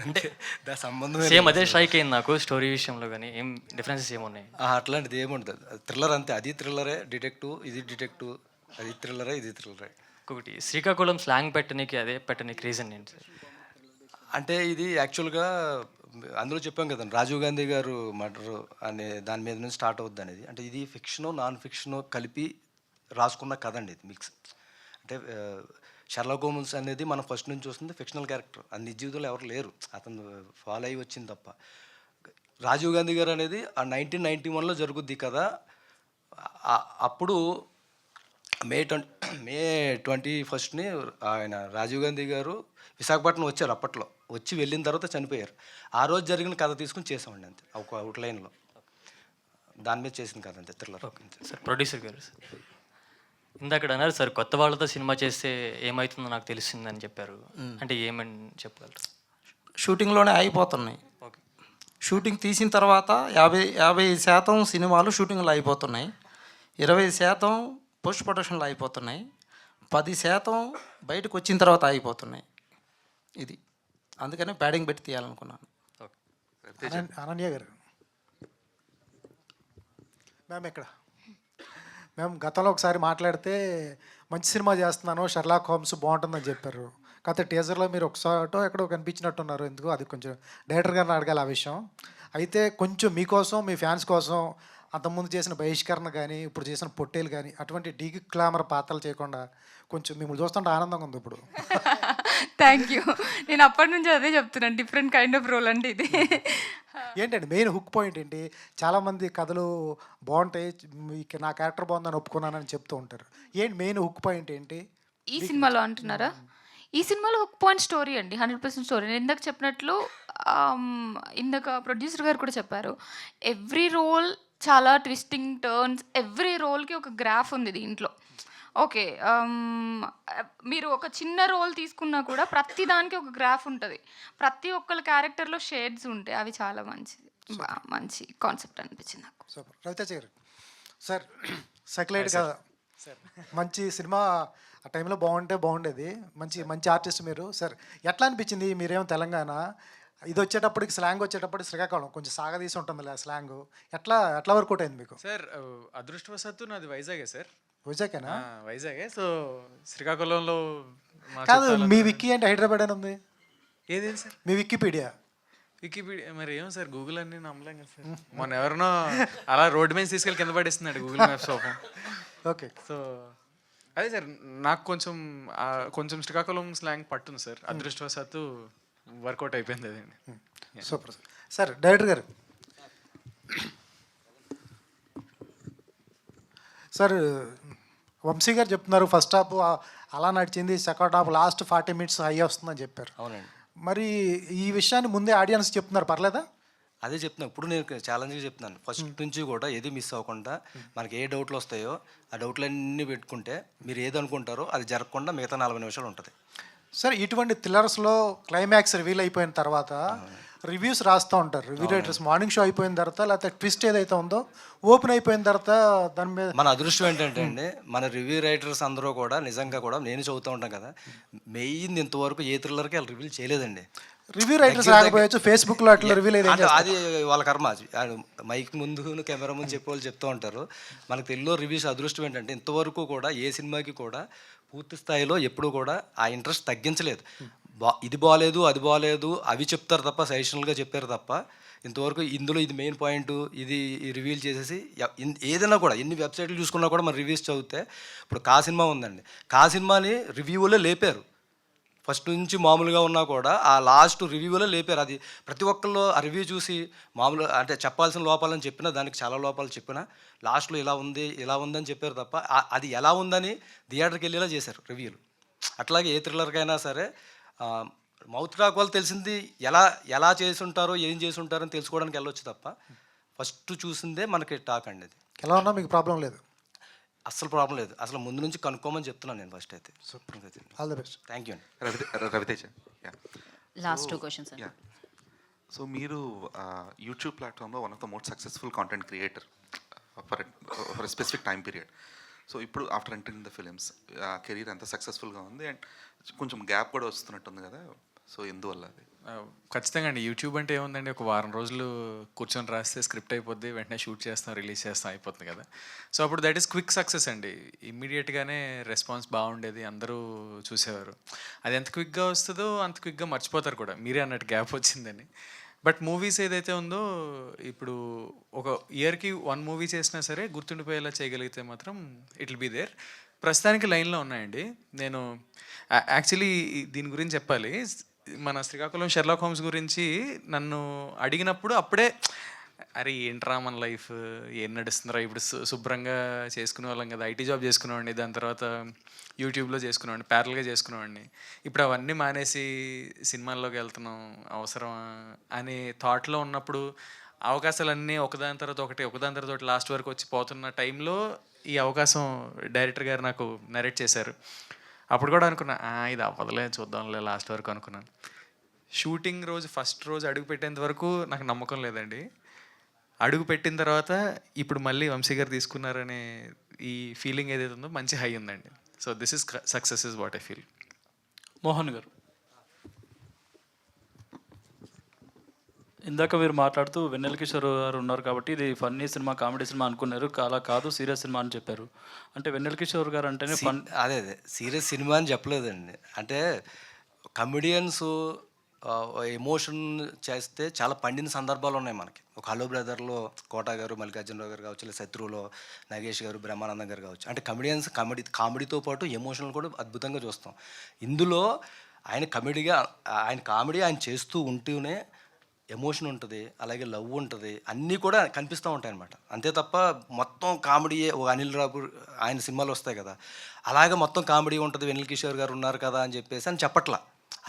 అంటే దాని సంబంధం సేమ్ అదే స్ట్రైక్ అయింది నాకు స్టోరీ విషయంలో, కానీ ఏం డిఫరెన్సెస్ ఏమున్నాయి? అట్లాంటిది ఏముంటుంది. థ్రిల్లర్ అంతే, అది థ్రిల్లరే. డిటెక్టివ్ ఇది డిటెక్టివ్, అది థ్రిల్లరే ఇది థ్రిల్లరే. ఇంకొకటి శ్రీకాకుళం స్లాంగ్ పెట్టడానికి అదే పెట్టడానికి రీజన్ ఏంటి సార్? అంటే ఇది యాక్చువల్గా అందులో చెప్పాం కదా రాజీవ్ గాంధీ గారు మర్డర్ అనే దాని మీద నుంచి స్టార్ట్ అవుద్ది అనేది. అంటే ఇది ఫిక్షను నాన్ ఫిక్షను కలిపి రాసుకున్న కథ అండి ఇది, మిక్స్. అంటే షెర్లాక్ హోమ్స్ అనేది మనం ఫస్ట్ నుంచి చూస్తుంది ఫిక్షనల్ క్యారెక్టర్, అది నిజ జీవితంలో ఎవరు లేరు, అతను ఫాలో అయ్యి వచ్చింది తప్ప. రాజీవ్ గాంధీ గారు అనేది ఆ 1991లో జరుగుద్ది కదా. అప్పుడు మే 21 ఆయన రాజీవ్ గాంధీ గారు విశాఖపట్నం వచ్చారు. అప్పట్లో వచ్చి వెళ్ళిన తర్వాత చనిపోయారు. ఆ రోజు జరిగిన కథ తీసుకుని చేసామండి అంతే, ఒక అవుట్లైన్లో దాని మీద చేసిన కథ అంతే, థ్రిల్లర్. సార్ ప్రొడ్యూసర్ గారు సార్ ఇందాక అన్నారు సార్ కొత్త వాళ్ళతో సినిమా చేస్తే ఏమవుతుందో నాకు తెలిసిందని చెప్పారు. అంటే ఏమని చెప్పగలరు? షూటింగ్లోనే అయిపోతున్నాయి. ఓకే. షూటింగ్ తీసిన తర్వాత 50% సినిమాలు షూటింగ్లో అయిపోతున్నాయి, 20% పోస్ట్ ప్రొడక్షన్లో అయిపోతున్నాయి, 10% బయటకు వచ్చిన తర్వాత అయిపోతున్నాయి. ఇది అందుకనే ప్యాడింగ్ పెట్టి తీయాలనుకున్నాను. అనన్య గారు మ్యామ్ ఇక్కడ మేము గతంలో ఒకసారి మాట్లాడితే మంచి సినిమా చేస్తున్నాను, షెర్లాక్ హోమ్స్ బాగుంటుందని చెప్పారు. కాకపోతే టీజర్లో మీరు ఒకసారిటో ఎక్కడో కనిపించినట్టున్నారు. ఎందుకు అది కొంచెం డైరెక్టర్ గారిని అడగాలి ఆ విషయం. అయితే కొంచెం మీకోసం మీ ఫ్యాన్స్ కోసం అంతకుముందు చేసిన బహిష్కరణ కానీ ఇప్పుడు చేసిన పొట్టేలు కానీ అటువంటి డీకి క్లామర్ పాత్రలు చేయకుండా కొంచెం మిమ్మల్ని చూస్తుంటే ఆనందంగా ఉంది ఇప్పుడు. Thank you. నేను అప్పటి నుంచి అదే చెప్తున్నాను, డిఫరెంట్ కైండ్ ఆఫ్ రోల్ అంటే ఇది. ఏంటండి మెయిన్ హుక్ పాయింట్ ఏంటి? చాలామంది కథలు బాగుంటాయి, నా క్యారెక్టర్ బాగుందని ఒప్పుకున్నానని చెప్తూ ఉంటారు. ఏంటి మెయిన్ హుక్ పాయింట్ ఏంటి ఈ సినిమాలో అంటున్నారా? ఈ సినిమాలో హుక్ పాయింట్ స్టోరీ అండి, 100% స్టోరీ. నేను ఇందాక చెప్పినట్లు ఇందాక ప్రొడ్యూసర్ గారు కూడా చెప్పారు, ఎవ్రీ రోల్ చాలా ట్విస్టింగ్ టర్న్స్, ఎవ్రీ రోల్కి ఒక గ్రాఫ్ ఉంది దీంట్లో. ఓకే, మీరు ఒక చిన్న రోల్ తీసుకున్నా కూడా ప్రతి దానికి ఒక గ్రాఫ్ ఉంటుంది, ప్రతి ఒక్కరి క్యారెక్టర్లో షేడ్స్ ఉంటాయి. అవి చాలా మంచి కాన్సెప్ట్ అనిపించింది నాకు. సూపర్. రవితేజ గారు సార్ సెటిలైట్ కదా సార్, మంచి సినిమా ఆ టైంలో బాగుండేది. మంచి ఆర్టిస్ట్ మీరు సార్. ఎట్లా అనిపించింది? మీరేమో తెలంగాణ, ఇది వచ్చేటప్పటికి స్లాంగ్ వచ్చేటప్పటికి శ్రీకాకుళం కొంచెం సాగదీసి ఉంటుంది స్లాంగ్. ఎట్లా వర్కౌట్ అయింది మీకు? సార్ అదృష్టవశాత్తు నాది వైజాగే సార్. వైజాగేనా? వైజాగే. సో శ్రీకాకుళంలో కాదు, మీ విక్కీ అంటే హైదరాబాద్ అని ఉంది. ఏదేంటి సార్ మీ వికీపీడియా మరి ఏమో సార్, గూగుల్ అన్ని నమ్మలేం కదా సార్. మొన్న ఎవరినో అలా రోడ్డు మీద తీసుకెళ్ళి కింద పడేస్తున్నాడు Google Maps open. Okay. So అదే సార్, నాకు కొంచెం శ్రీకాకుళం స్లాంగ్ పట్టుంది సార్. అదృష్టవశాత్తు వర్కౌట్ అయిపోయింది అదండి. Super sir. సార్ డైరెక్టర్ గారు సార్, వంశీ గారు చెప్తున్నారు ఫస్ట్ హాఫ్ అలా నడిచింది, second half last 40 minutes high వస్తుందని చెప్పారు. అవునండి. మరి ఈ విషయాన్ని ముందే ఆడియన్స్ చెప్తున్నారు, పర్లేదా? అదే చెప్తున్నాను, ఇప్పుడు నేను ఛాలెంజ్గా చెప్తున్నాను. ఫస్ట్ నుంచి కూడా ఏది మిస్ అవ్వకుండా మనకి ఏ డౌట్లు వస్తాయో ఆ డౌట్లన్నీ పెట్టుకుంటే మీరు ఏది అనుకుంటారో అది జరగకుండా మిగతా 40 నిమిషాలు ఉంటుంది. సార్ ఇటువంటి థ్రిల్లర్స్లో క్లైమాక్స్ రివీల్ అయిపోయిన తర్వాత రివ్యూస్ రాస్తూ ఉంటారు రివ్యూ రైటర్స్. మార్నింగ్ షో అయిపోయిన తర్వాత లేకపోతే ట్విస్ట్ ఏదైతే ఉందో ఓపెన్ అయిపోయిన తర్వాత దాని మీద మన అదృష్టం ఏంటంటే అండి, మన రివ్యూ రైటర్స్ అందరూ కూడా నిజంగా కూడా నేను చదువుతూ ఉంటాను కదా, మెయిన్ ఇంతవరకు ఏ థ్రిల్లర్కి వాళ్ళు రివీల్ చేయలేదండి. రివ్యూ రైటర్స్ రాకపోవచ్చు, ఫేస్బుక్లో అట్లా రివ్యూలు ఏదైనా అంటే అది వాళ్ళ కర్మ. అది మైక్ ముందు కెమెరా ముందు చెప్పేవాళ్ళు చెప్తూ ఉంటారు. మనకు తెలుగులో రివ్యూస్ అదృష్టం ఏంటంటే ఇంతవరకు కూడా ఏ సినిమాకి కూడా పూర్తి స్థాయిలో ఎప్పుడూ కూడా ఆ ఇంట్రెస్ట్ తగ్గించలేదు. ఇది బాగాలేదు, అది బాగాలేదు అవి చెప్తారు తప్ప, సజెషనల్గా చెప్పారు తప్ప ఇంతవరకు ఇందులో ఇది మెయిన్ పాయింట్ ఇది రివీల్ చేసేసి ఏదైనా కూడా ఎన్ని వెబ్సైట్లు చూసుకున్నా కూడా మన రివ్యూస్ చదివితే ఇప్పుడు కా సినిమా ఉందండి, కా సినిమాని రివ్యూలో లేపారు. ఫస్ట్ నుంచి మామూలుగా ఉన్నా కూడా ఆ లాస్ట్ రివ్యూలో లేపారు. అది ప్రతి ఒక్కళ్ళు ఆ రివ్యూ చూసి మామూలు అంటే చెప్పాల్సిన లోపాలని చెప్పినా దానికి చాలా లోపాలు చెప్పినా లాస్ట్లో ఇలా ఉంది ఇలా ఉందని చెప్పారు తప్ప అది ఎలా ఉందని థియేటర్కి వెళ్ళేలా చేశారు రివ్యూలు. అట్లాగే ఏ థ్రిల్లర్కైనా సరే మౌత్ టాక్ వాళ్ళు తెలిసింది ఎలా చేసి ఉంటారో ఏం చేసి ఉంటారో అని తెలుసుకోవడానికి వెళ్ళొచ్చు తప్ప ఫస్ట్ చూసిందే మనకి టాక్ అండి. అది ఎలా ఉన్నా మీకు ప్రాబ్లం లేదు? అస్సలు ప్రాబ్లం లేదు. అసలు ముందు నుంచి కనుక్కోమని చెప్తున్నాను నేను ఫస్ట్ అయితే. All the best. Thank you అండి. రవితేజ. Last 2 questions. సో మీరు యూట్యూబ్ ప్లాట్ఫామ్లో one of the most successful content creator for specific time period. So ఇప్పుడు after entering the films career ఎంత సక్సెస్ఫుల్గా ఉంది అండ్ కొంచెం గ్యాప్ కూడా వస్తున్నట్టుంది కదా, సో ఎందువల్ల అది? ఖచ్చితంగా అండి. యూట్యూబ్ అంటే ఏముందండి, ఒక వారం రోజులు కూర్చొని రాస్తే స్క్రిప్ట్ అయిపోద్ది, వెంటనే షూట్ చేస్తాం, రిలీజ్ చేస్తాం, అయిపోతుంది కదా. సో అప్పుడు దట్ ఈస్ క్విక్ సక్సెస్ అండి. ఇమ్మీడియట్గానే రెస్పాన్స్ బాగుండేది, అందరూ చూసేవారు. అది ఎంత క్విక్గా వస్తుందో అంత క్విక్గా మర్చిపోతారు కూడా, మీరే అన్నట్టు గ్యాప్ వచ్చిందని. బట్ మూవీస్ ఏదైతే ఉందో ఇప్పుడు ఒక ఇయర్కి 1 మూవీ చేసినా సరే గుర్తుండిపోయేలా చేయగలిగితే మాత్రం ఇట్ విల్ బీ దేర్. ప్రస్తుతానికి లైన్లో ఉన్నాయండి. నేను యాక్చువల్లీ దీని గురించి చెప్పాలి. మన శ్రీకాకుళం షెర్లాక్ హోమ్స్ గురించి నన్ను అడిగినప్పుడు అప్పుడే అరే ఏంట్రా మన లైఫ్ ఏం నడుస్తుందిరా, ఇప్పుడు శుభ్రంగా చేసుకునే వాళ్ళం కదా, ఐటీ జాబ్ చేసుకునేవాడిని, దాని తర్వాత యూట్యూబ్లో చేసుకునేవాడిని, ప్యారల్గా చేసుకునేవాడిని. ఇప్పుడు అవన్నీ మానేసి సినిమాల్లోకి వెళ్తున్నాం అవసరమా అనే థాట్లో ఉన్నప్పుడు అవకాశాలన్నీ ఒకదాని తర్వాత ఒకటి లాస్ట్ వరకు వచ్చి పోతున్న టైంలో ఈ అవకాశం డైరెక్టర్ గారు నాకు నరేట్ చేశారు. అప్పుడు కూడా అనుకున్నా ఇది అవ్వదులే చూద్దాంలే లాస్ట్ వరకు అనుకున్నాను. షూటింగ్ రోజు ఫస్ట్ రోజు అడుగు పెట్టేంత వరకు నాకు నమ్మకం లేదండి. అడుగు పెట్టిన తర్వాత ఇప్పుడు మళ్ళీ వంశీ గారు తీసుకున్నారనే ఈ ఫీలింగ్ ఏదైతే ఉందో మంచి హై ఉందండి. So this is success is what I feel. Mohan గారు, ఇందాక మీరు మాట్లాడుతూ వెన్నెల కిషోర్ గారు ఉన్నారు కాబట్టి ఇది ఫన్నీ సినిమా, కామెడీ సినిమా అనుకున్నారు, అలా కాదు సీరియస్ సినిమా అని చెప్పారు. అంటే వెన్నెల కిషోర్ గారు అంటేనే ఫన్. అదే సీరియస్ సినిమా అని చెప్పలేదండి. అంటే కమెడియన్స్ ఎమోషన్ చేస్తే చాలా పండిన సందర్భాలు ఉన్నాయి మనకి. ఒక హలో బ్రదర్లో కోటా గారు, మల్లికార్జునరావు గారు కావచ్చు, లేదా శత్రువులో నాగేష్ గారు, బ్రహ్మానందం గారు కావచ్చు. అంటే కమెడియన్స్ కామెడీతో పాటు ఎమోషనల్ కూడా అద్భుతంగా చూస్తాం. ఇందులో ఆయన కామెడీ ఆయన చేస్తూ ఉంటూనే ఎమోషన్ ఉంటుంది, అలాగే లవ్ ఉంటుంది, అన్నీ కూడా కనిపిస్తూ ఉంటాయి అన్నమాట. అంతే తప్ప మొత్తం కామెడీ ఒక అనిల్ రాపూర్ ఆయన సినిమాలు వస్తాయి కదా, అలాగే మొత్తం కామెడీ ఉంటుంది, వెన్నెల కిషోర్ గారు ఉన్నారు కదా అని చెప్పేసి అని చెప్పట్లా.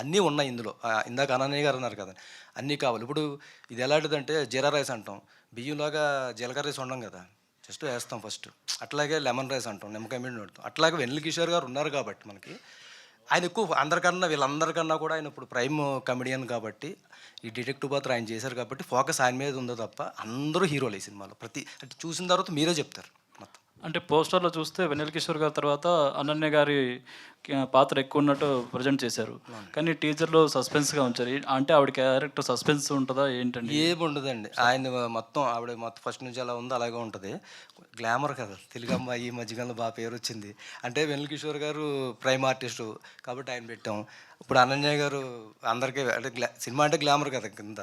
అన్నీ ఉన్నాయి ఇందులో. ఇందాక అనన్య గారు అన్నారు కదా, అన్నీ కావాలి. ఇప్పుడు ఇది ఎలాంటిదంటే జీరా రైస్ అంటాం, బియ్యంలాగా జీలకర్ర రైస్ ఉండం కదా, జస్ట్ వేస్తాం ఫస్ట్. అట్లాగే లెమన్ రైస్ అంటాం, నిమ్మకాయ మీద పెడతాం. అట్లాగే వెన్నెల కిషోర్ గారు ఉన్నారు కాబట్టి మనకి ఆయన ఎక్కువ వీళ్ళందరికన్నా కూడా ఆయన ఇప్పుడు ప్రైమ్ కమెడియన్ కాబట్టి ఈ డిటెక్టివ్ పాత్ర ఆయన చేశారు కాబట్టి ఫోకస్ ఆయన మీద ఉందో తప్ప అందరూ హీరోలు ఈ సినిమాలో. అంటే చూసిన తర్వాత మీరే చెప్తారు మొత్తం. అంటే పోస్టర్లో చూస్తే వెన్నెల కిషోర్ గారి తర్వాత అనన్య గారి పాత్ర ఎక్కువ ఉన్నట్టు ప్రజెంట్ చేశారు, కానీ టీజర్లో సస్పెన్స్గా ఉంచారు. అంటే ఆవిడ క్యారెక్టర్ సస్పెన్స్ ఉంటుందా ఏంటండి? ఏముండదండి, ఆయన ఆవిడ మొత్తం ఫస్ట్ నుంచి అలా ఉంది అలాగే ఉంటుంది. గ్లామర్ కదా, తెలుగు అమ్మాయి ఈ మధ్యకాలంలో బాగా పేరు వచ్చింది. అంటే వెన్నెల కిషోర్ గారు ప్రైమ్ ఆర్టిస్టు కాబట్టి ఆయన పెట్టాం. ఇప్పుడు అనన్య గారు అందరికీ అంటే సినిమా అంటే గ్లామర్ కదా కింద,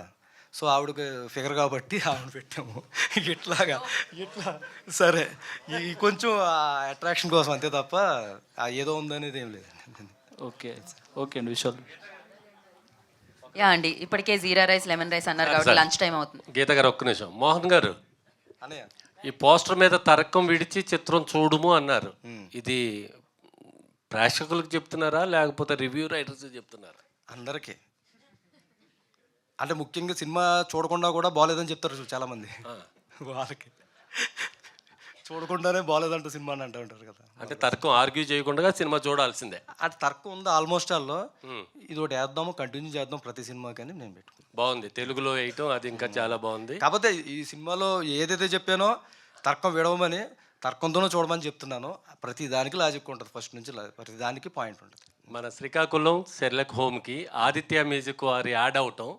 సో ఆవిడకి ఫిగర్ కాబట్టి ఆవిడ పెట్టాము. ఇట్లా సరే ఈ కొంచెం అట్రాక్షన్ కోసం అంతే తప్ప ఏదో ఉందనేది ఏం లేదండి. ఓకే అండి, విషయాలు యా అండి, ఇప్పటికే జీరా రైస్ లెమన్ రైస్ అన్నారు కాబట్టి లంచ్ టైం అవుతుంది. గీత గారు ఒక్క నిమిషం. మోహన్ గారు, అన్నయ్య ఈ పోస్టర్ మీద తర్కం విడిచి చిత్రం చూడుము అన్నారు. ఇది ప్రేక్షకులకు చెప్తున్నారా లేకపోతే రివ్యూ రైటర్స్ చెప్తున్నారా? అందరికీ. అంటే ముఖ్యంగా సినిమా చూడకుండా కూడా బాగాలేదని చెప్తారు చాలామంది. వాళ్ళకి చూడకుండానే బాగాలేదంట సినిమా అని అంటూ ఉంటారు కదా. అంటే తర్కం ఆర్గ్యూ చేయకుండా సినిమా చూడాల్సిందే. అంటే తర్కం ఉంది ఆల్మోస్ట్ ఆల్లో. ఇది ఒకటి వేద్దాము, కంటిన్యూ చేద్దాం ప్రతి సినిమాకి అని నేను పెట్టుకున్నాను. బాగుంది, తెలుగులో వేయటం అది ఇంకా చాలా బాగుంది. కాకపోతే ఈ సినిమాలో ఏదైతే చెప్పానో తర్కం విడవమని తర్కంతోనే చూడమని చెప్తున్నాను. ప్రతి దానికి లాజిక్ ఉంటుంది, ఫస్ట్ నుంచి ప్రతి దానికి పాయింట్ ఉంటుంది. మన శ్రీకాకుళం షెర్లక్ హోమ్కి ఆదిత్య మ్యూజిక్ వారి యాడ్ అవటం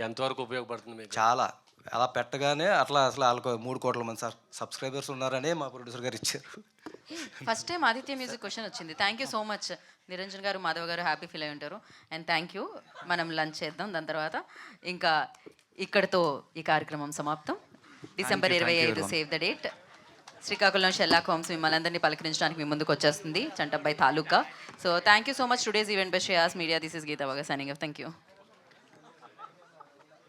ఎంతవరకు ఉపయోగపడుతుంది మీకు? చాలా అలా పెట్టగానే అట్లా అసలు వాళ్ళకు 3 కోట్ల మంది సబ్స్క్రైబర్స్ ఉన్నారనే మా ప్రొడ్యూసర్ గారు ఇచ్చారు. First time Aditya music question వచ్చింది. Thank you so much Niranjan గారు, మాధవ్ గారు, హ్యాపీ ఫీల్ అయి ఉంటారు. And thank you. మనం లంచ్ చేద్దాం, దాని తర్వాత ఇంకా ఇక్కడితో ఈ కార్యక్రమం సమాప్తం. December 25 save the date. Srikakulam Sherlock Holmes మిమ్మల్ని అందరినీ పలకరించడానికి మీ ముందుకు వచ్చేస్తుంది, చంటబ్బాయి తాలూకా. So thank you so much. Today's event by Shreyas media. This is Geetha వగా సైనింగ్ ఆఫ్. Thank you.